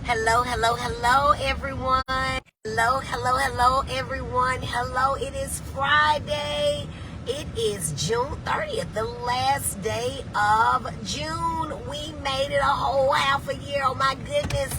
Hello, hello, hello, everyone. Hello, hello, hello, everyone. Hello, it is Friday. It is June 30th, the last day of June. We made it a whole half a year. Oh my goodness.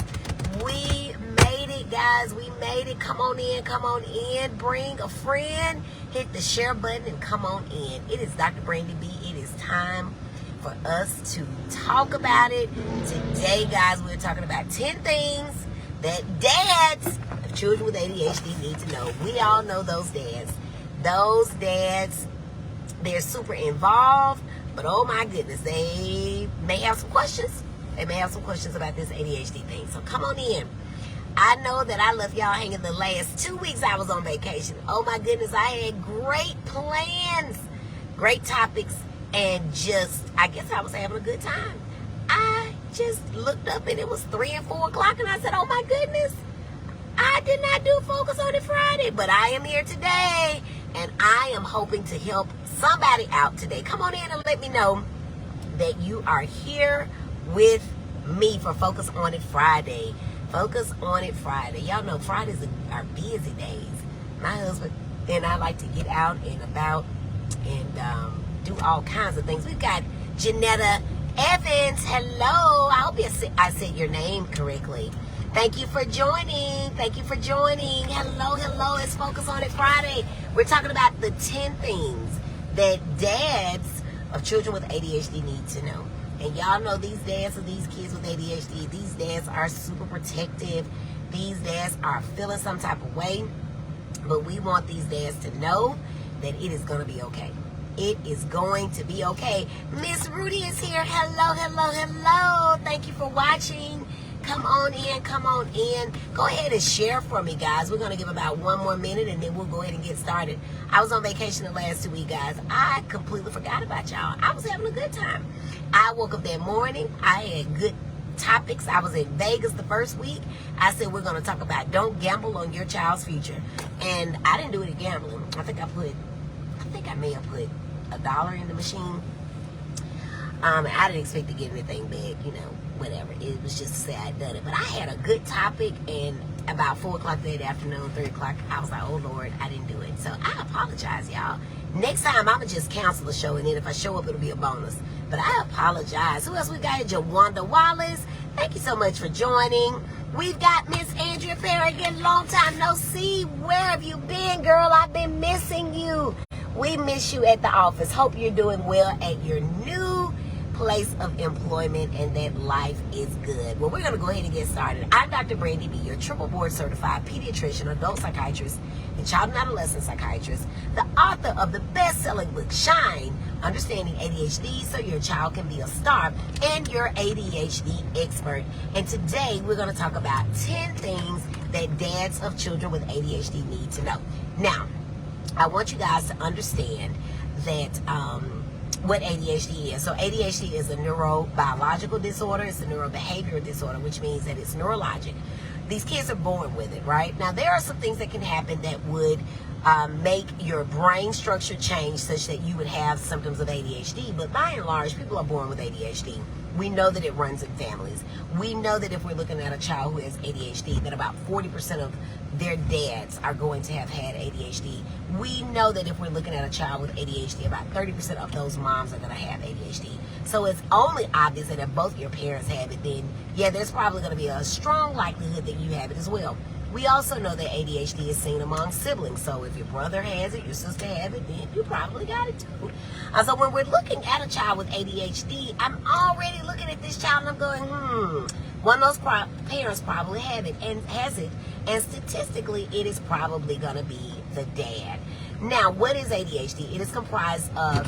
We made it, guys. We made it. Come on in, come on in. Bring a friend. Hit the share button and come on in. It is Dr. Brandy B. It is time for us to talk about it. Today, guys, we're talking about 10 things that dads of children with ADHD need to know. We all know those dads. Those dads, they're super involved, but oh my goodness, they may have some questions. They may have some questions about this ADHD thing. So come on in. I know that I left y'all hanging the last 2 weeks I was on vacation. Oh my goodness, I had great plans, great topics, and I guess I was having a good time. I just looked up and it was 3 and 4 o'clock and I said, oh my goodness, I did not do Focus on It Friday, but I am here today and I am hoping to help somebody out today. Come on in and let me know that you are here with me for Focus on It Friday. Focus on It Friday. Y'all know Fridays are busy days. My husband and I like to get out and about and do all kinds of things. We've got Janetta Evans. Hello. I hope I said your name correctly. Thank you for joining. Thank you for joining. Hello, hello. It's Focus on It Friday. We're talking about the 10 things that dads of children with ADHD need to know. And y'all know these dads of these kids with ADHD, these dads are super protective. These dads are feeling some type of way. But we want these dads to know that it is going to be okay. It is going to be okay. Miss Rudy is here. Hello, hello, hello. Thank you for watching. Come on in, come on in. Go ahead and share for me, guys. We're going to give about 1 more minute and then we'll go ahead and get started. I was on vacation the last 2 weeks, guys. I completely forgot about y'all. I was having a good time. I woke up that morning. I had good topics. I was in Vegas the first week. I said we're going to talk about don't gamble on your child's future. And I didn't do any gambling. I think I may have put $1 in the machine. I didn't expect to get anything big, whatever. It was just to say I'd done it. But I had a good topic, and about 4 o'clock that afternoon, 3 o'clock, I was like, oh Lord, I didn't do it. So I apologize, y'all. Next time, I'm going to just cancel the show, and then if I show up, it'll be a bonus. But I apologize. Who else we got? Jawanda Wallace. Thank you so much for joining. We've got Miss Andrea Farragut. Long time no see. Where have you been, girl? I've been missing you. We miss you at the office. Hope you're doing well at your new place of employment and that life is good. Well, we're going to go ahead and get started. I'm Dr. Brandy B., your triple board certified pediatrician, adult psychiatrist, and child and adolescent psychiatrist, the author of the best-selling book, Shine, Understanding ADHD So Your Child Can Be a Star, and your ADHD expert. And today, we're going to talk about 10 things that dads of children with ADHD need to know. Now, I want you guys to understand that what ADHD is. So ADHD is a neurobiological disorder. It's a neurobehavioral disorder, which means that it's neurologic. These kids are born with it, right? Now, there are some things that can happen that would make your brain structure change such that you would have symptoms of ADHD. But by and large, people are born with ADHD. We know that it runs in families. We know that if we're looking at a child who has ADHD, that about 40% of their dads are going to have had ADHD. We know that if we're looking at a child with ADHD, about 30% of those moms are going to have ADHD. So it's only obvious that if both your parents have it, then yeah, there's probably going to be a strong likelihood that you have it as well. We also know that ADHD is seen among siblings. So if your brother has it, your sister has it, then you probably got it too. So when we're looking at a child with ADHD, I'm already looking at this child and I'm going, one of those parents probably have it and has it. And statistically, it is probably going to be the dad. Now, what is ADHD? It is comprised of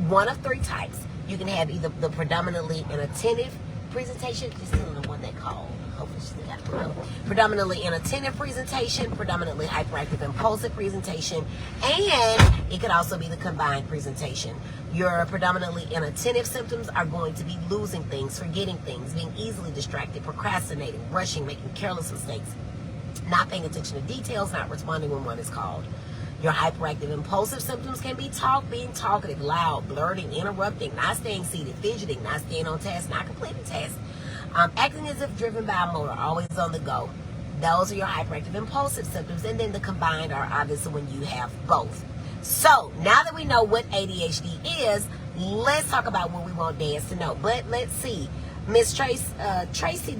one of 3 types. You can have either the predominantly inattentive presentation, just the one they call, hopefully she got it. Predominantly inattentive presentation, predominantly hyperactive impulsive presentation, and it could also be the combined presentation. Your predominantly inattentive symptoms are going to be losing things, forgetting things, being easily distracted, procrastinating, rushing, making careless mistakes, not paying attention to details, not responding when one is called. Your hyperactive impulsive symptoms can be being talkative, loud, blurting, interrupting, not staying seated, fidgeting, not staying on task, not completing tasks. Acting as if driven by a motor, always on the go. Those are your hyperactive impulsive symptoms. And then the combined are obviously when you have both. So now that we know what ADHD is, let's talk about what we want dads to know. But let's see. Miss Tracy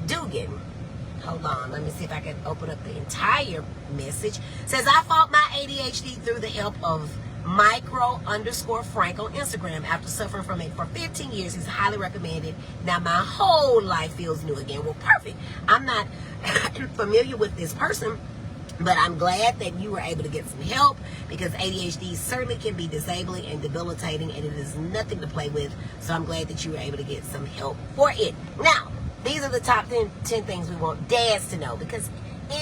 Dugan. Hold on. Let me see if I can open up the entire message. Says, I fought my ADHD through the help of micro_Frank on Instagram. After suffering from it for 15 years, he's highly recommended. Now my whole life feels new again. Well, perfect. I'm not familiar with this person, but I'm glad that you were able to get some help, because ADHD certainly can be disabling and debilitating, and it is nothing to play with. So I'm glad that you were able to get some help for it. Now, these are the top 10 things we want dads to know, because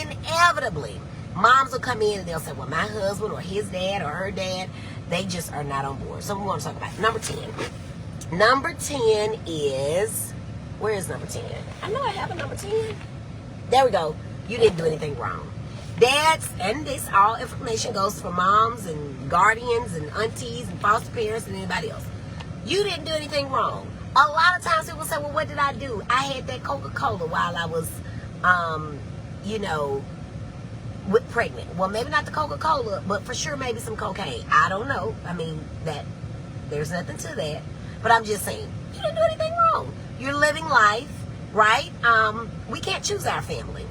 inevitably, moms will come in and they'll say, well, my husband or his dad or her dad, they just are not on board. So we want to talk about number 10. Number 10 is, where is number 10? I know I have a number 10. There we go. You didn't do anything wrong. Dads, and this all information goes for moms and guardians and aunties and foster parents and anybody else. You didn't do anything wrong. A lot of times people say, well, what did I do? I had that Coca-Cola while I was, pregnant. Well, maybe not the Coca-Cola, but for sure maybe some cocaine. I don't know. I mean, there's nothing to that. But I'm just saying, you didn't do anything wrong. You're living life, right? We can't choose our family.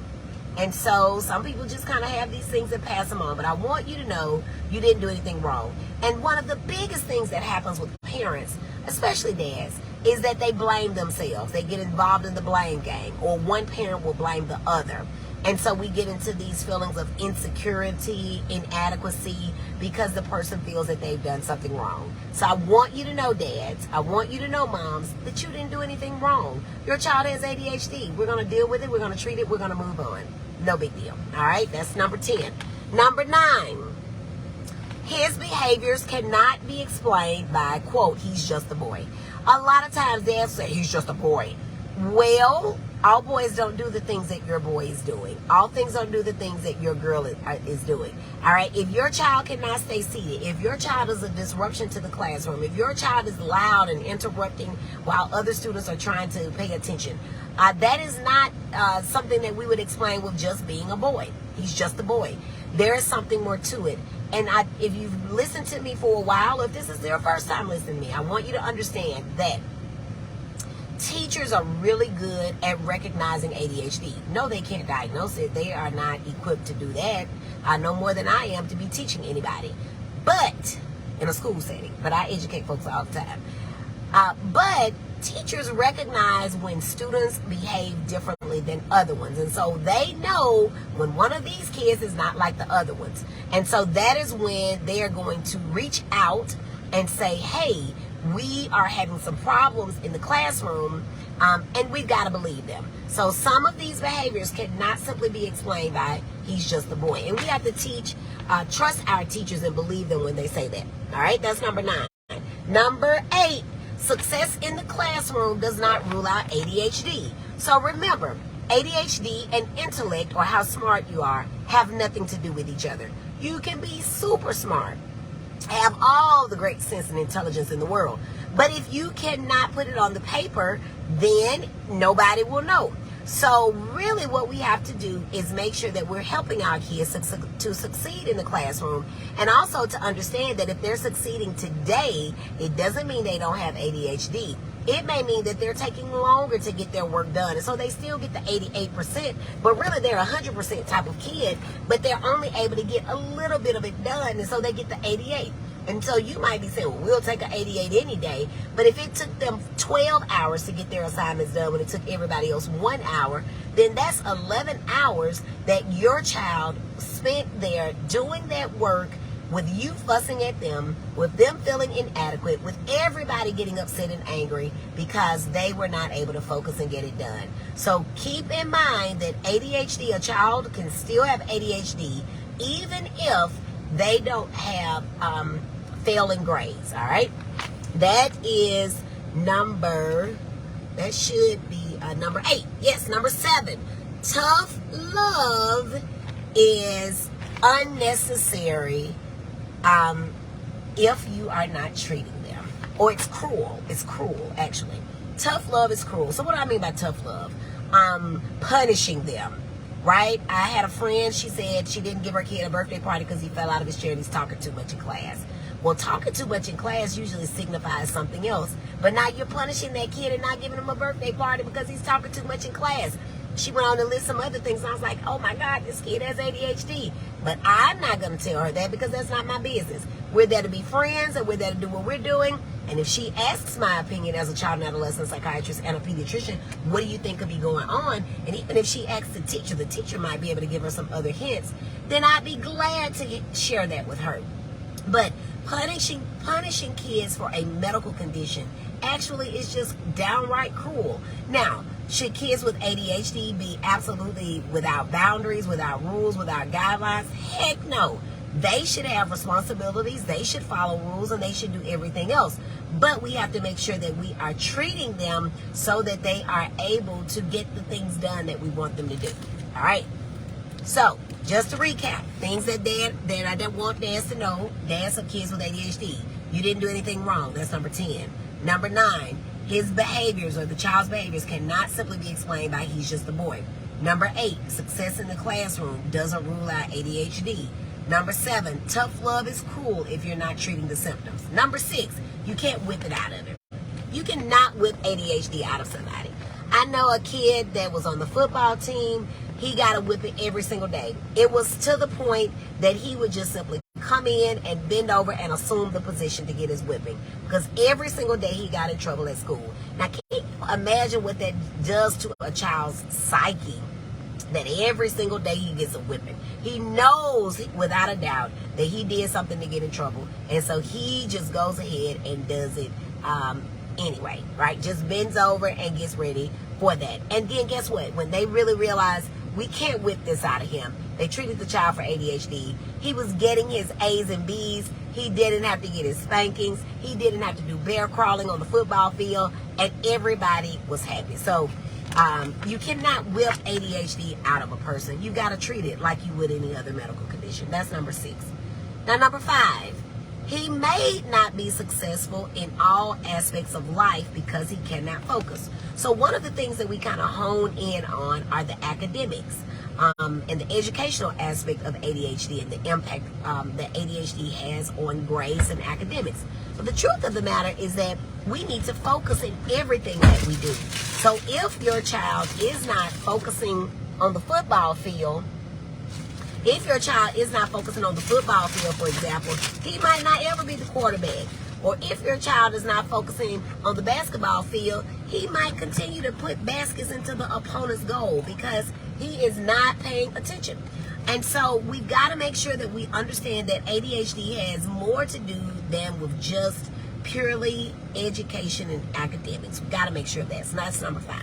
And so some people just kind of have these things and pass them on. But I want you to know you didn't do anything wrong. And one of the biggest things that happens with parents, especially dads, is that they blame themselves. They get involved in the blame game, or one parent will blame the other. And so we get into these feelings of insecurity, inadequacy, because the person feels that they've done something wrong. So I want you to know, dads, I want you to know, moms, that you didn't do anything wrong. Your child has ADHD. We're going to deal with it. We're going to treat it. We're going to move on. No big deal. All right? That's number 10. Number 9. His behaviors cannot be explained by, quote, he's just a boy. A lot of times dads say, he's just a boy. Well, all boys don't do the things that your boy is doing. All things don't do the things that your girl is doing. All right? If your child cannot stay seated, if your child is a disruption to the classroom, if your child is loud and interrupting while other students are trying to pay attention, that is not something that we would explain with just being a boy. He's just a boy. There is something more to it. And if you've listened to me for a while, or if this is your first time listening to me, I want you to understand that teachers are really good at recognizing ADHD. No, they can't diagnose it. They are not equipped to do that. I know more than I am to be teaching anybody. But, in a school setting. But I educate folks all the time. But teachers recognize when students behave differently than other ones. And so they know when one of these kids is not like the other ones. And so that is when they are going to reach out and say, hey, we are having some problems in the classroom, and we've got to believe them. So some of these behaviors cannot simply be explained by he's just a boy. And we have to trust our teachers and believe them when they say that. All right, that's number 9. Number 8, success in the classroom does not rule out ADHD. So remember, ADHD and intellect, or how smart you are, have nothing to do with each other. You can be super smart, have all the great sense and intelligence in the world, but if you cannot put it on the paper, then nobody will know. So really what we have to do is make sure that we're helping our kids to succeed in the classroom, and also to understand that if they're succeeding today, it doesn't mean they don't have ADHD. It may mean that they're taking longer to get their work done, and so they still get the 88%, but really they're a 100% type of kid, but they're only able to get a little bit of it done, and so they get the 88. And so you might be saying, well, we'll take an 88 any day, but if it took them 12 hours to get their assignments done when it took everybody else 1 hour, then that's 11 hours that your child spent there doing that work, with you fussing at them, with them feeling inadequate, with everybody getting upset and angry because they were not able to focus and get it done. So keep in mind that ADHD, a child can still have ADHD even if they don't have failing grades. All right, that should be number 8. Yes, number 7. Tough love is unnecessary if you are not treating them, or it's cruel. It's cruel, actually. tough love is cruel. So what do I mean by tough love? Punishing them, right? I had a friend, she said she didn't give her kid a birthday party because he fell out of his chair and he's talking too much in class. Well, talking too much in class usually signifies something else. But now you're punishing that kid and not giving him a birthday party because he's talking too much in class. She went on to list some other things, and I was like, oh my God, this kid has ADHD. But I'm not going to tell her that because that's not my business. We're there to be friends, and we're there to do what we're doing. And if she asks my opinion as a child and adolescent psychiatrist and a pediatrician, what do you think could be going on? And even if she asks the teacher might be able to give her some other hints, then I'd be glad to share that with her. But punishing kids for a medical condition actually is just downright cruel. Now, should kids with ADHD be absolutely without boundaries, without rules, without guidelines? Heck no. They should have responsibilities, they should follow rules, and they should do everything else. But we have to make sure that we are treating them so that they are able to get the things done that we want them to do. All right? So, just to recap, things that I don't want dads to know. Dads of kids with ADHD. You didn't do anything wrong. That's number 10. Number 9, his behaviors or the child's behaviors cannot simply be explained by he's just a boy. Number 8, success in the classroom doesn't rule out ADHD. Number 7, tough love is cruel if you're not treating the symptoms. Number 6, you can't whip it out of him. You cannot whip ADHD out of somebody. I know a kid that was on the football team. He got a whipping every single day. It was to the point that he would just simply come in and bend over and assume the position to get his whipping. Because every single day he got in trouble at school. Now, can you imagine what that does to a child's psyche? That every single day he gets a whipping. He knows without a doubt that he did something to get in trouble. And so he just goes ahead and does it anyway, right? Just bends over and gets ready for that. And then guess what? When they really realize we can't whip this out of him, they treated the child for ADHD. He was getting his A's and B's. He didn't have to get his spankings. He didn't have to do bear crawling on the football field. And everybody was happy. So you cannot whip ADHD out of a person. You got to treat it like you would any other medical condition. That's number 6. Now, number 5, he may not be successful in all aspects of life because he cannot focus. So one of the things that we kind of hone in on are the academics and the educational aspect of ADHD and the impact that ADHD has on grades and academics. But the truth of the matter is that we need to focus in everything that we do. So if your child is not focusing on the football field, if your child is not focusing on the football field, for example, he might not ever be the quarterback. Or if your child is not focusing on the basketball field, he might continue to put baskets into the opponent's goal because he is not paying attention. And so we've got to make sure that we understand that ADHD has more to do than with just purely education and academics. We've got to make sure of that. So that's number 5.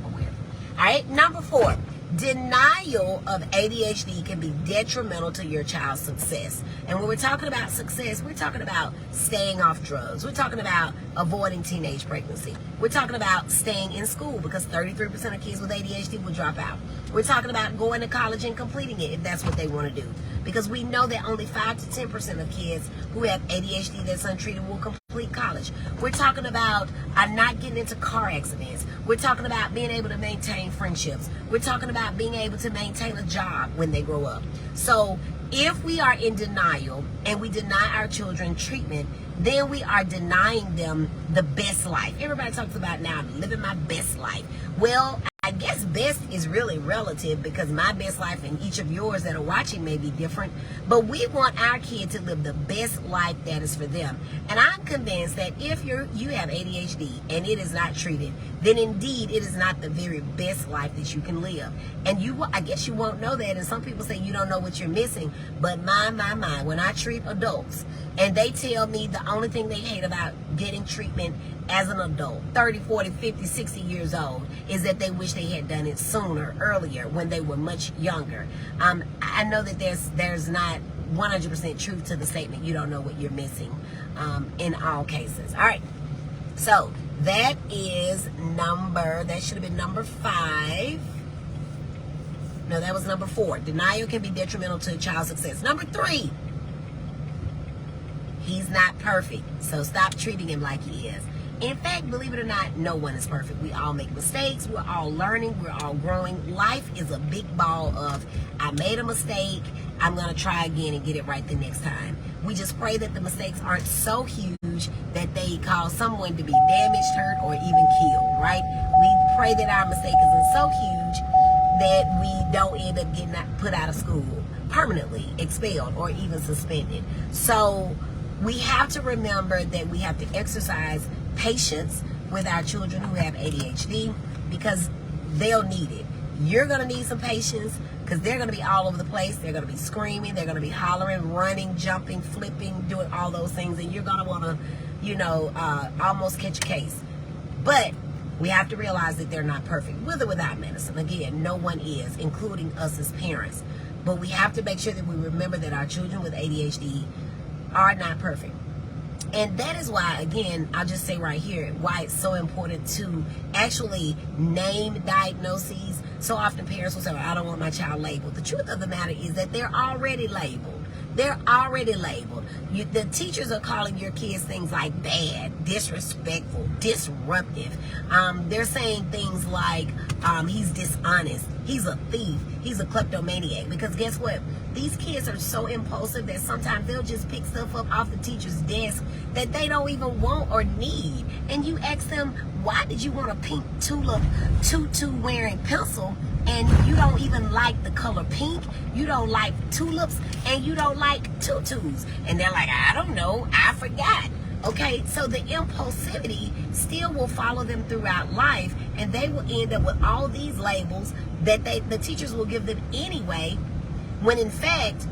All right, number 4. Denial of ADHD can be detrimental to your child's success. And when we're talking about success, we're talking about staying off drugs. We're talking about avoiding teenage pregnancy. We're talking about staying in school because 33% of kids with ADHD will drop out. We're talking about going to college and completing it if that's what they want to do. Because we know that only 5 to 10% of kids who have ADHD that's untreated will complete college. We're talking about not getting into car accidents. We're talking about being able to maintain friendships. We're talking about being able to maintain a job when they grow up. So if we are in denial and we deny our children treatment, then we are denying them the best life. Everybody talks about now living my best life. Well, I guess best is really relative because my best life and each of yours that are watching may be different. But we want our kid to live the best life that is for them. And I'm convinced that if you have ADHD and it is not treated, then indeed it is not the very best life that you can live. And I guess you won't know that. And some people say you don't know what you're missing. But my, when I treat adults and they tell me the only thing they hate about getting treatment as an adult, 30, 40, 50, 60 years old, is that they wish they had done it sooner, earlier, when they were much younger. I know that there's not 100% truth to the statement, you don't know what you're missing in all cases. All right, so that should have been number 5. No, that was number 4. Denial can be detrimental to a child's success. Number 3. He's not perfect, so stop treating him like he is. In fact, believe it or not, no one is perfect. We all make mistakes. We're all learning. We're all growing. Life is a big ball of, I made a mistake. I'm going to try again and get it right the next time. We just pray that the mistakes aren't so huge that they cause someone to be damaged, hurt, or even killed, right? We pray that our mistake isn't so huge that we don't end up getting put out of school, permanently expelled, or even suspended. So we have to remember that we have to exercise patience with our children who have ADHD, because they'll need it. You're going to need some patience, because they're going to be all over the place. They're going to be screaming. They're going to be hollering, running, jumping, flipping, doing all those things. And you're going to want to, almost catch a case. But we have to realize that they're not perfect, with or without medicine. Again, no one is, including us as parents. But we have to make sure that we remember that our children with ADHD are not perfect. And that is why, again, I'll just say right here, why it's so important to actually name diagnoses. So often parents will say, well, I don't want my child labeled. The truth of the matter is that they're already labeled. They're already labeled. The teachers are calling your kids things like bad, disrespectful, disruptive. They're saying things like he's dishonest, he's a thief, he's a kleptomaniac. Because guess what? These kids are so impulsive that sometimes they'll just pick stuff up off the teacher's desk that they don't even want or need. And you ask them, why did you want a pink tulip tutu wearing pencil, and you don't even like the color pink, you don't like tulips, and you don't like tutus? And they're like, I don't know, I forgot. Okay, so the impulsivity still will follow them throughout life, and they will end up with all these labels that the teachers will give them anyway, when in fact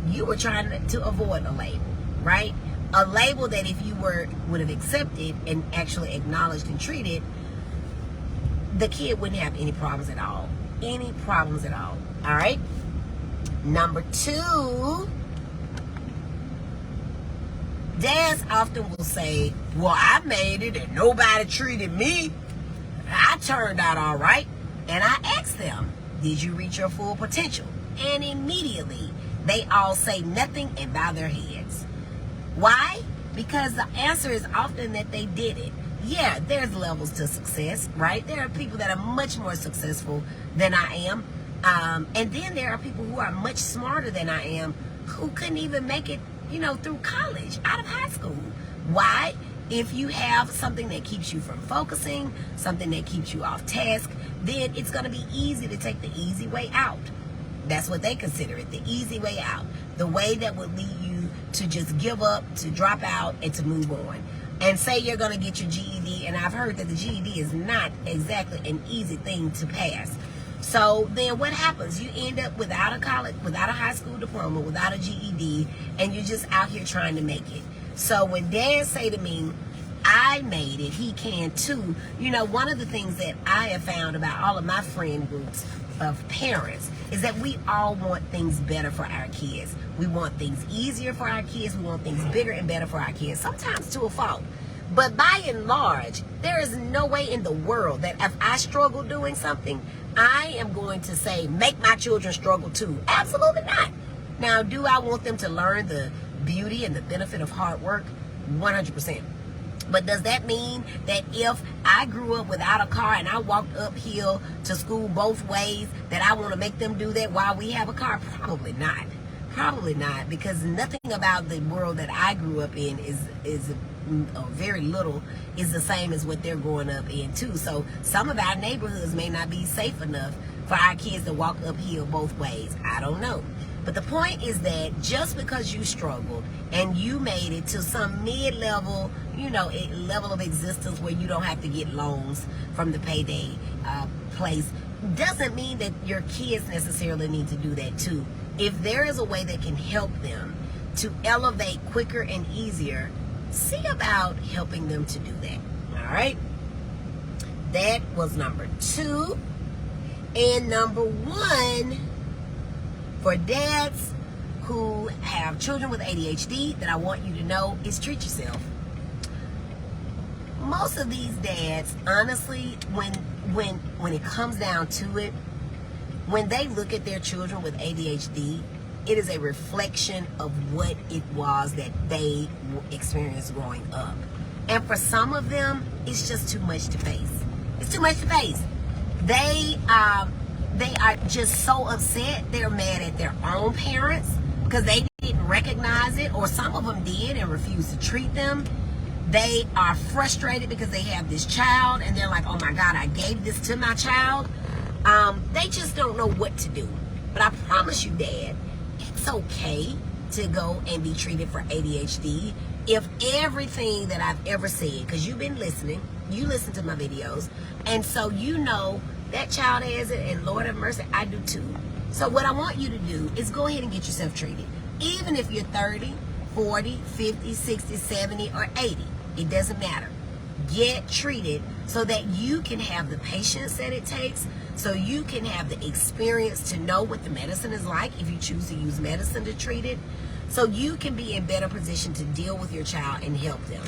you were trying to avoid a label, right? A label that if you would have accepted and actually acknowledged and treated, the kid wouldn't have any problems at all. Any problems at all. All right? Number 2, dads often will say, well, I made it and nobody treated me. I turned out all right. And I asked them, did you reach your full potential? And immediately they all say nothing and bow their heads. Why? Because the answer is often that they did it. Yeah, there's levels to success, right? There are people that are much more successful than I am. And then there are people who are much smarter than I am who couldn't even make it, through college, out of high school. Why? If you have something that keeps you from focusing, something that keeps you off task, then it's going to be easy to take the easy way out. That's what they consider it, the easy way out. The way that would lead you to just give up, to drop out, and to move on. And say you're going to get your GED, and I've heard that the GED is not exactly an easy thing to pass. So then what happens? You end up without a college, without a high school diploma, without a GED, and you're just out here trying to make it. So when dads say to me, I made it, he can too. One of the things that I have found about all of my friend groups of parents is that we all want things better for our kids. We want things easier for our kids. We want things bigger and better for our kids, sometimes to a fault. But by and large, there is no way in the world that if I struggle doing something, I am going to say, make my children struggle too. Absolutely not. Now, do I want them to learn the beauty and the benefit of hard work? 100%. But does that mean that if I grew up without a car and I walked uphill to school both ways, that I want to make them do that while we have a car? Probably not. Probably not, because nothing about the world that I grew up in is very little is the same as what they're growing up in too. So some of our neighborhoods may not be safe enough for our kids to walk uphill both ways. I don't know. But the point is that just because you struggled and you made it to some mid-level, a level of existence where you don't have to get loans from the payday place, doesn't mean that your kids necessarily need to do that too. If there is a way that can help them to elevate quicker and easier, see about helping them to do that. All right? That was number 2. And number 1, for dads who have children with ADHD, that I want you to know is treat yourself. Most of these dads, honestly, when it comes down to it, when they look at their children with ADHD, It is a reflection of what it was that they experienced growing up. And for some of them, it's just too much to face. It's too much to face. They are just so upset. They're mad at their own parents because they didn't recognize it, or some of them did and refused to treat them. They are frustrated because they have this child and they're like, oh my God, I gave this to my child. They just don't know what to do. But I promise you, Dad, it's okay to go and be treated for ADHD if everything that I've ever said, because you've been listening, you listen to my videos, and so you know that child has it, and Lord have mercy, I do too. So what I want you to do is go ahead and get yourself treated. Even if you're 30, 40, 50, 60, 70, or 80, it doesn't matter. Get treated so that you can have the patience that it takes, so you can have the experience to know what the medicine is like if you choose to use medicine to treat it, so you can be in better position to deal with your child and help them.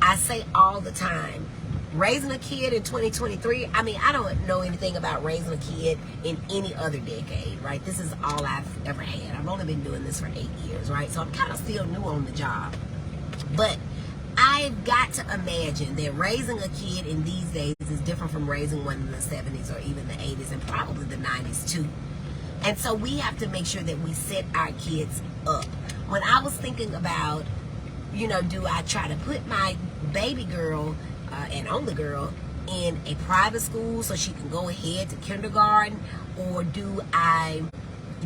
I say all the time, raising a kid in 2023, I mean, I don't know anything about raising a kid in any other decade, right? This is all I've ever had. I've only been doing this for 8 years, right? So I'm kind of still new on the job. But I've got to imagine that raising a kid in these days is different from raising one in the 70s or even the 80s and probably the 90s too. And so we have to make sure that we set our kids up. When I was thinking about, you know, do I try to put my baby girl and only girl in a private school so she can go ahead to kindergarten, or do I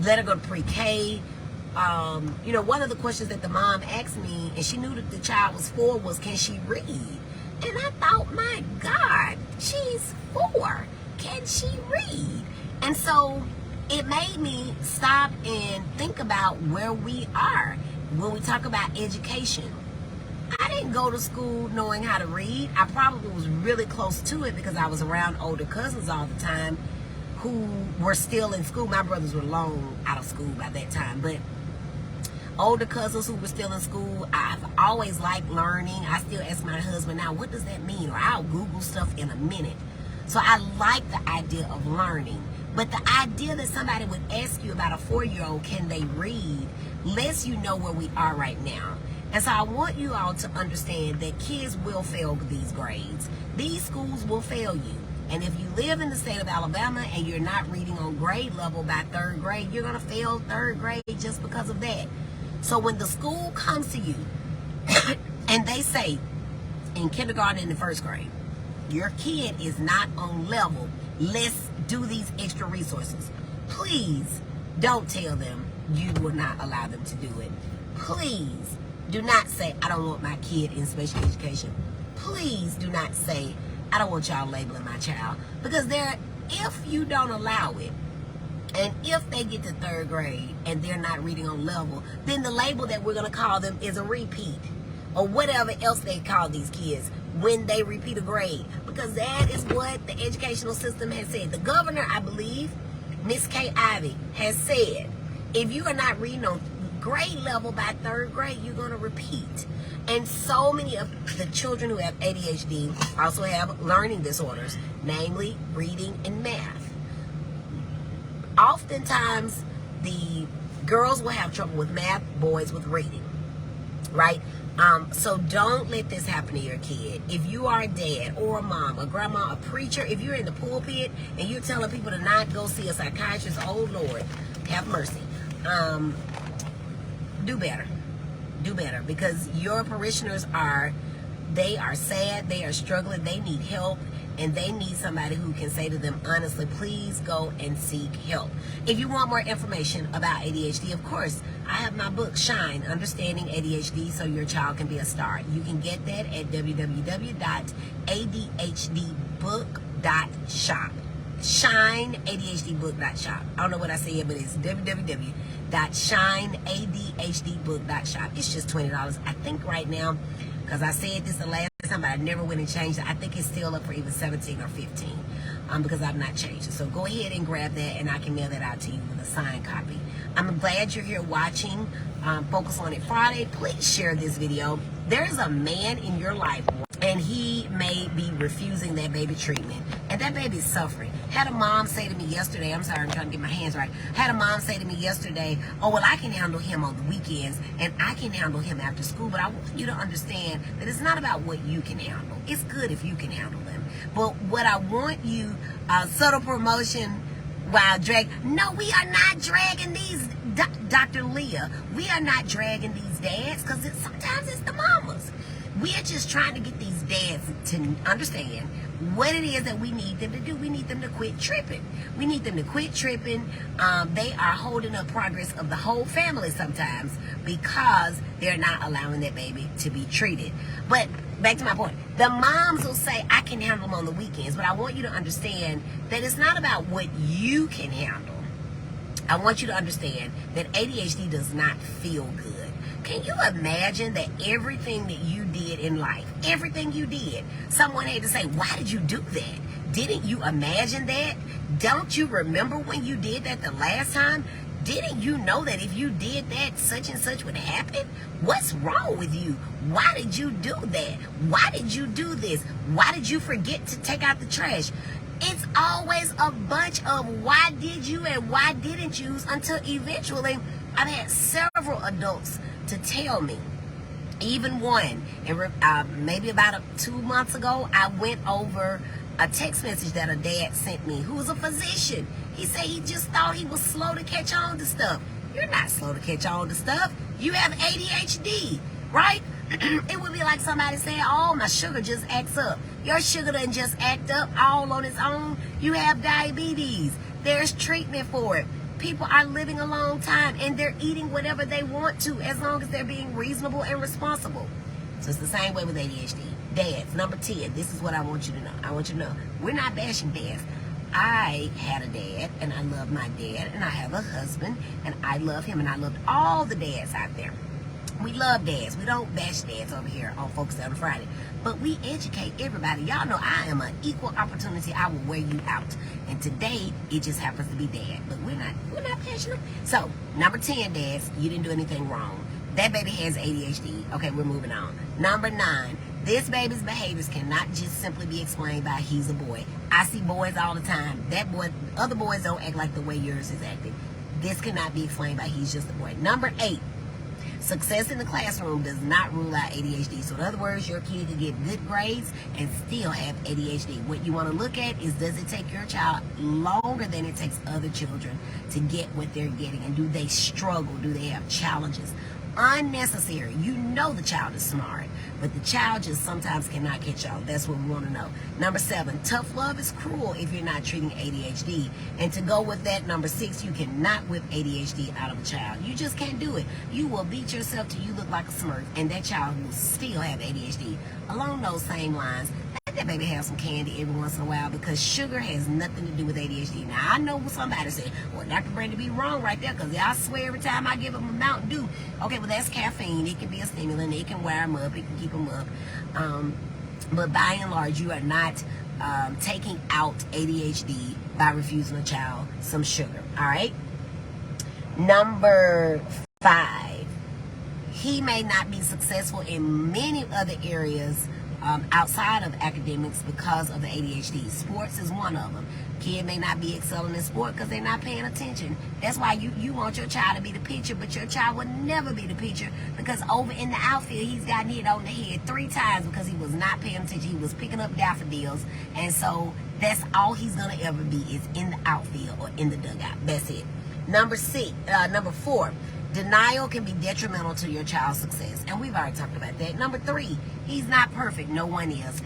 let her go to pre-K? You know, one of the questions that the mom asked me, and she knew that the child was 4, was, can she read? And I thought, my God, she's 4. Can she read? And so it made me stop and think about where we are when we talk about education. I didn't go to school knowing how to read. I probably was really close to it because I was around older cousins all the time who were still in school. My brothers were long out of school by that time, but older cousins who were still in school. I've always liked learning. I still ask my husband now, what does that mean? Or I'll Google stuff in a minute. So I like the idea of learning. But the idea that somebody would ask you about a 4-year-old, can they read, lets you know where we are right now. And so I want you all to understand that kids will fail these grades. These schools will fail you. And if you live in the state of Alabama and you're not reading on grade level by 3rd grade, you're going to fail 3rd grade just because of that. So when the school comes to you and they say in kindergarten and the 1st grade, your kid is not on level, let's do these extra resources, please don't tell them you will not allow them to do it. Please do not say, I don't want my kid in special education. Please do not say, I don't want y'all labeling my child. Because if you don't allow it, and if they get to 3rd grade and they're not reading on level, then the label that we're going to call them is a repeat, or whatever else they call these kids when they repeat a grade. Because that is what the educational system has said. The governor, I believe, Miss Kay Ivey, has said, if you are not reading on grade level by 3rd grade, you're going to repeat. And so many of the children who have ADHD also have learning disorders, namely reading and math. Oftentimes, the girls will have trouble with math, boys with reading, right? So don't let this happen to your kid. If you are a dad or a mom, a grandma, a preacher, if you're in the pulpit and you're telling people to not go see a psychiatrist, oh Lord, have mercy. Do better. Do better, because your parishioners are sad, they are struggling, they need help, and they need somebody who can say to them honestly, please go and seek help. If you want more information about ADHD, of course, I have my book, Shine, Understanding ADHD So Your Child Can Be a Star. You can get that at www.adhdbook.shop. ShineADHDbook.shop. I don't know what I said, but it's www.shineadhdbook.shop. It's just $20, I think, right now, because I said this the last time, but I never went and changed it. I think it's still up for either 17 or 15, because I've not changed it. So go ahead and grab that, and I can mail that out to you with a signed copy. I'm glad you're here watching Focus on It Friday. Please share this video. There's a man in your life and he may be refusing that baby treatment, and that baby is suffering. Had a mom say to me yesterday, I'm sorry, I'm trying to get my hands right. Had a mom say to me yesterday, oh, well, I can handle him on the weekends, and I can handle him after school, but I want you to understand that it's not about what you can handle. It's good if you can handle him, but what I want you, subtle promotion while no, we are not dragging these, Dr. Leah, we are not dragging these dads, because sometimes it's the mamas. We are just trying to get these dads to understand what it is that we need them to do. We need them to quit tripping. We need them to quit tripping. They are holding up progress of the whole family sometimes because they're not allowing that baby to be treated. But back to my point, the moms will say, I can handle them on the weekends, but I want you to understand that it's not about what you can handle. I want you to understand that ADHD does not feel good. Can you imagine that everything that you did in life, everything you did, someone had to say, why did you do that? Didn't you imagine that? Don't you remember when you did that the last time? Didn't you know that if you did that, such and such would happen? What's wrong with you? Why did you do that? Why did you do this? Why did you forget to take out the trash? It's always a bunch of why did you and why didn't you, until eventually I've had several adults to tell me, even one, and maybe about 2 months ago, I went over a text message that a dad sent me who was a physician. He said he just thought he was slow to catch on to stuff. You're not slow to catch on to stuff. You have ADHD, right? It would be like somebody saying, oh, my sugar just acts up. Your sugar doesn't just act up all on its own. You have diabetes. There's treatment for it. People are living a long time and they're eating whatever they want to as long as they're being reasonable and responsible. So it's the same way with ADHD. Dads, number 10, this is what I want you to know. I want you to know, we're not bashing dads. I had a dad and I love my dad, and I have a husband and I love him, and I loved all the dads out there. We love dads. We don't bash dads over here on Focus on Friday. But we educate everybody. Y'all know I am an equal opportunity. I will wear you out. And today, it just happens to be dad. But we're not passionate. So, number 10, dads, you didn't do anything wrong. That baby has ADHD. Okay, we're moving on. Number 9, this baby's behaviors cannot just simply be explained by he's a boy. I see boys all the time. Other boys don't act like the way yours is acting. This cannot be explained by he's just a boy. Number 8. Success in the classroom does not rule out ADHD. So in other words, your kid could get good grades and still have ADHD. What you want to look at is, does it take your child longer than it takes other children to get what they're getting? And do they struggle? Do they have challenges? Unnecessary. You know the child is smart, but the child just sometimes cannot catch on. That's what we want to know. Number 7, tough love is cruel if you're not treating ADHD. And to go with that, number 6, you cannot whip ADHD out of a child. You just can't do it. You will beat yourself till you look like a Smurf, and that child will still have ADHD. Along those same lines, let that baby have some candy every once in a while, because sugar has nothing to do with ADHD. Now, I know somebody said, well, Dr. Brandon be wrong right there, because I swear every time I give them a Mountain Dew. Okay, well, that's caffeine. It can be a stimulant. It can wear them up. It can keep them up. But by and large, you are not taking out ADHD by refusing a child some sugar. All right? Number 5, he may not be successful in many other areas outside of academics because of the ADHD. Sports is one of them. Kid may not be excelling in sport because they're not paying attention. That's why you want your child to be the pitcher, but your child will never be the pitcher, because over in the outfield, he's gotten hit on the head 3 times because he was not paying attention. He was picking up daffodils, and so that's all he's going to ever be, is in the outfield or in the dugout. That's it. Number 4, denial can be detrimental to your child's success. And we've already talked about that. Number 3, he's not perfect. No one is.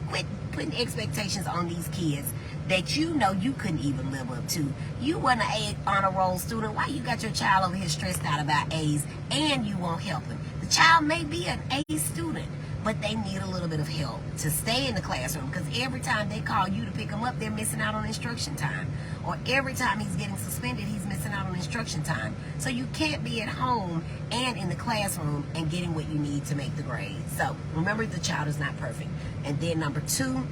Quit putting expectations on these kids that you know you couldn't even live up to. You weren't an A honor roll student. Why you got your child over here stressed out about A's and you won't help him? The child may be an A student, but they need a little bit of help to stay in the classroom, because every time they call you to pick them up, they're missing out on instruction time. Or every time he's getting suspended, he's missing out on instruction time. So you can't be at home and in the classroom and getting what you need to make the grade. So remember, the child is not perfect. And then number 2,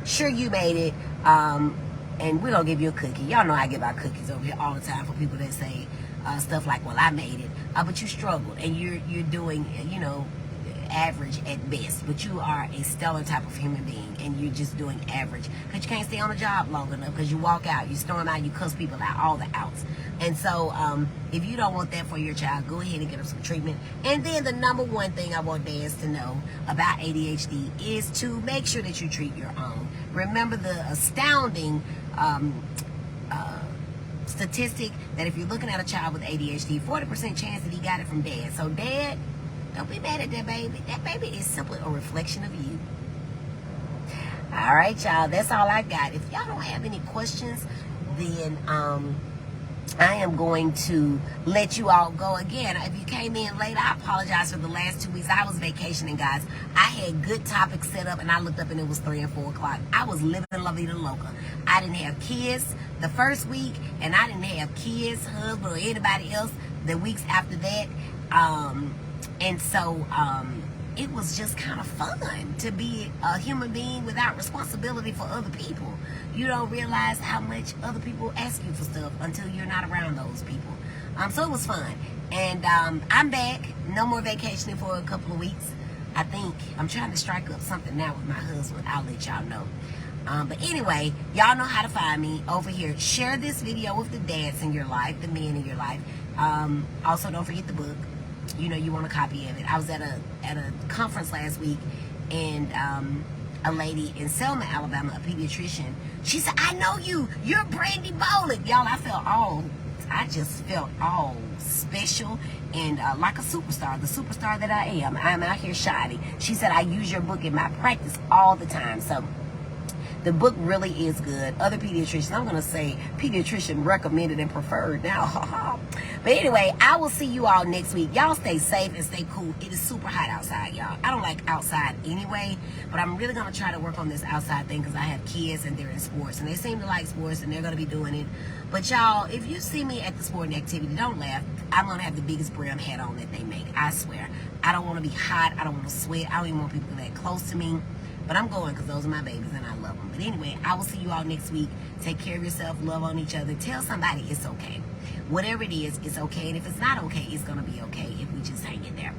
sure, you made it, and we're going to give you a cookie. Y'all know I give out cookies over here all the time for people that say stuff like, well, I made it, but you struggled, and you're doing, average at best, but you are a stellar type of human being, and you're just doing average because you can't stay on a job long enough, because you walk out, you storm out, you cuss people out, all the outs. And so if you don't want that for your child, go ahead and get them some treatment. And then the number one thing I want dads to know about ADHD is to make sure that you treat your own. Remember the astounding statistic that if you're looking at a child with ADHD, 40% chance that he got it from dad. So dad, don't be mad at that baby. That baby is simply a reflection of you. All right, y'all, that's all I got. If y'all don't have any questions, then I am going to let you all go. Again, if you came in late, I apologize for the last 2 weeks. I was vacationing, guys. I had good topics set up, and I looked up and it was 3 and 4 o'clock. I was living La Vida Loca. I didn't have kids the first week, and I didn't have kids, husband, or anybody else the weeks after that. And so it was just kind of fun to be a human being without responsibility for other people. You don't realize how much other people ask you for stuff until you're not around those people. So it was fun. And I'm back. No more vacationing for a couple of weeks. I think I'm trying to strike up something now with my husband. I'll let y'all know. But anyway, y'all know how to find me over here. Share this video with the dads in your life, the men in your life. Also, don't forget the book. You know, you want a copy of it. I was at a conference last week, and a lady in Selma, Alabama, a pediatrician, she said, "I know you. You're Brandy Bowling." Y'all, I just felt all special and like a superstar, the superstar that I am. I'm out here shining. She said, "I use your book in my practice all the time." So the book really is good. Other pediatricians, I'm going to say pediatrician recommended and preferred now. But anyway, I will see you all next week. Y'all stay safe and stay cool. It is super hot outside, y'all. I don't like outside anyway, but I'm really going to try to work on this outside thing because I have kids and they're in sports, and they seem to like sports, and they're going to be doing it. But y'all, if you see me at the sporting activity, don't laugh. I'm going to have the biggest brim hat on that they make. I swear. I don't want to be hot. I don't want to sweat. I don't even want people that close to me. But I'm going because those are my babies and I love them. But anyway, I will see you all next week. Take care of yourself. Love on each other. Tell somebody it's okay. Whatever it is, it's okay. And if it's not okay, it's going to be okay if we just hang in there.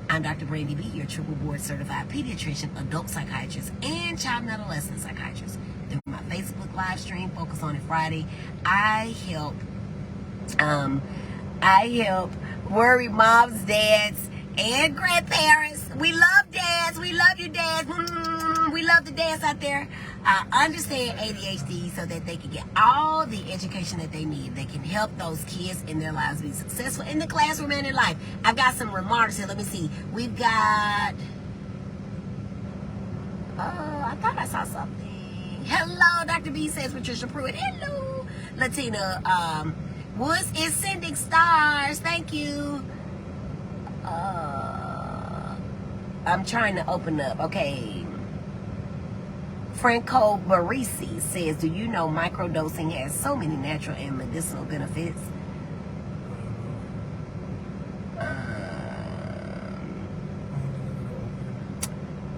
I'm Dr. Brandy B, your triple board certified pediatrician, adult psychiatrist, and child and adolescent psychiatrist. Through my Facebook live stream, Focus on It Friday, I help worried moms, dads, and grandparents. We love dads. We love you, dads. We love the dads out there. Understand ADHD so that they can get all the education that they need. They can help those kids in their lives be successful in the classroom and in life. I've got some remarks here. Let me see. We've got... I thought I saw something. Hello, Dr. B says Patricia Pruitt. Hello. Latina Woods is sending stars. Thank you. I'm trying to open up. Okay. Franco Barisi says, "Do you know microdosing has so many natural and medicinal benefits?"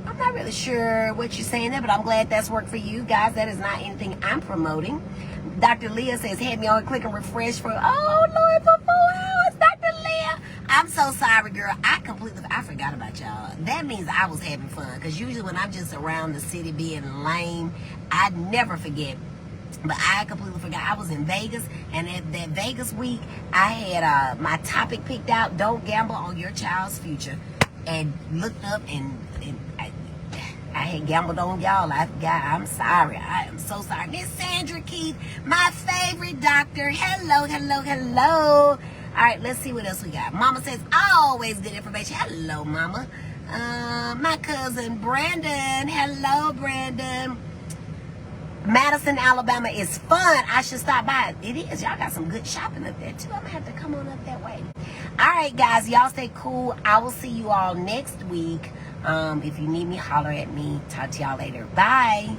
I'm not really sure what you're saying there, but I'm glad that's worked for you guys. That is not anything I'm promoting. Dr. Leah says, "Had me on click and refresh for, oh Lord, for 4 hours." Dr. Leah, I'm so sorry, girl. I forgot about y'all. That means I was having fun, because usually when I'm just around the city being lame, I never forget. But I completely forgot. I was in Vegas, and at that Vegas week, I had my topic picked out: don't gamble on your child's future. And looked up, and I had gambled on y'all. I'm sorry. I am so sorry. Miss Sandra Keith, my favorite doctor. Hello, hello, hello. All right, let's see what else we got. Mama says, always good information. Hello, Mama. My cousin Brandon. Hello, Brandon. Madison, Alabama is fun. I should stop by. It is. Y'all got some good shopping up there, too. I'm going to have to come on up that way. All right, guys. Y'all stay cool. I will see you all next week. If you need me, holler at me. Talk to y'all later. Bye.